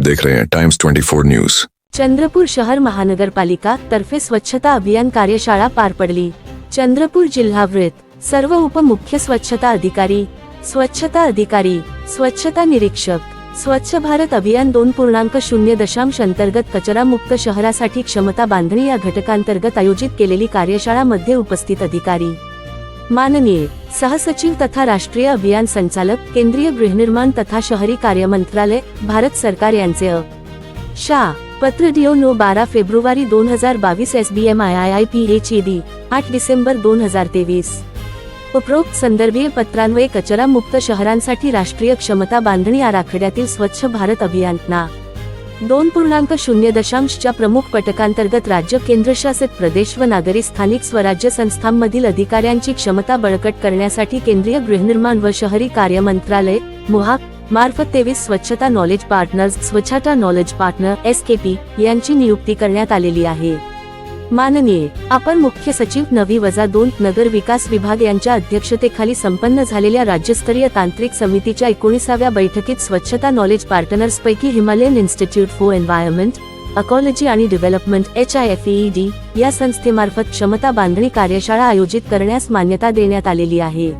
देख रहे हैं टाइम्स 24 न्यूज। चंद्रपूर शहर महानगरपालिका तर्फे स्वच्छता अभियान कार्यशाळा पार पडली। चंद्रपूर जिल्हावृत्त सर्व उपमुख्य स्वच्छता अधिकारी, स्वच्छता निरीक्षक, स्वच्छ भारत अभियान 2.0 अंतर्गत कचरा मुक्त शहरासाठी क्षमता बांधणी या घटकांतर्गत आयोजित केलेली कार्यशाळा मध्ये उपस्थित अधिकारी, माननीय सहसचिव तथा राष्ट्रीय अभियान संचालक, केंद्रीय गृहनिर्माण तथा शहरी कार्य मंत्रालय, भारत सरकार यांचे शा पत्र DO 12 फेब्रुवारी 2022 SBMIIPHED 8 डिसेंबर 2023। उपरोक्त संदर्भीय पत्रान्वये कचरा मुक्त शहरांसाठी राष्ट्रीय क्षमता बांधणी आराखड्यातील स्वच्छ भारत अभियान ना 2.0 च्या प्रमुख पटकांतर्गत राज्य, केंद्रशासित प्रदेश व नागरी स्थानिक स्वराज्य संस्थांमधील अधिकाऱ्यांची क्षमता बळकट करण्यासाठी केंद्रीय गृहनिर्माण व शहरी कार्य मंत्रालय MOHAP मार्फत 23 स्वच्छता नॉलेज पार्टनर SKP यांची नियुक्ती करण्यात आलेली आहे। माननीय अपर मुख्य सचिव 9-2 नगर विकास विभाग यांच्या अध्यक्षतेखाली संपन्न झालेल्या राज्यस्तरीय तांत्रिक समितीच्या 19व्या बैठकीत स्वच्छता नॉलेज पार्टनर्स पैकी Himalayan institute for environment, ecology आणि डेव्हलपमेंट HIFED या संस्थेमार्फत क्षमता बांधणी कार्यशाळा आयोजित करण्यास मान्यता देण्यात आलेली आहे।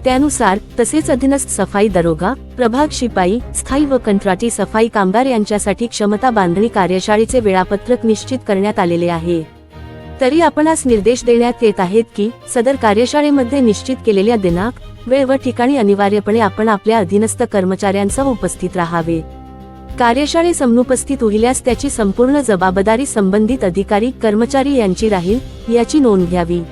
त्यानुसार तसेच अधीनस्थ सफाई दरोगा, प्रभाग शिपाई, स्थायी व कंत्राटी सफाई कामगार यांच्यासाठी क्षमता बांधणी कार्यशाळेचे वेळापत्रक निश्चित करण्यात आलेले आहे। तरी आपणास निर्देश देण्यात येत आहेत की सदर कार्यशाळेमध्ये निश्चित केलेल्या दिनांक, वेळ व ठिकाणी अनिवार्यपणे आपण आपल्या अधीनस्थ कर्मचाऱ्यांसह उपस्थित राहावे। कार्यशाळेस अनुपस्थित उहिल्यास त्याची संपूर्ण जबाबदारी संबंधित अधिकारी, कर्मचारी यांची राहील याची नोंद घ्यावी।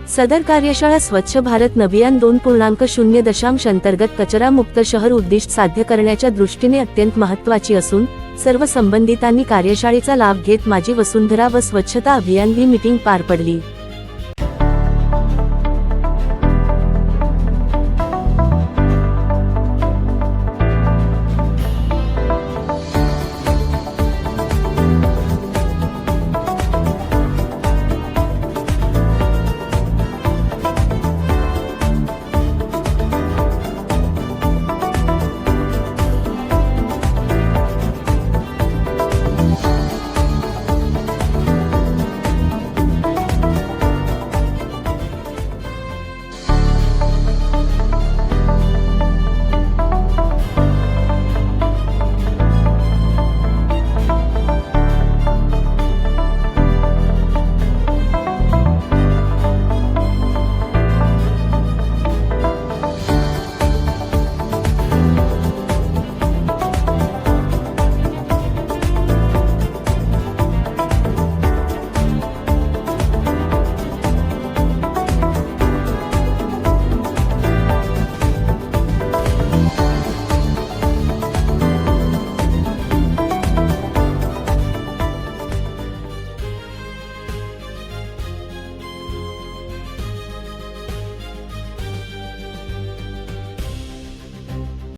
सदर कार्यशाळा स्वच्छ भारत अभियान 2.0 अंतर्गत कचरा मुक्त शहर उद्दिष्ट साध्य करण्याच्या दृष्टीने अत्यंत महत्त्वाची असून सर्व संबंधितांनी कार्यशाळेचा लाभ घेत माझी वसुंधरा व स्वच्छता अभियान ही मीटिंग पार पडली।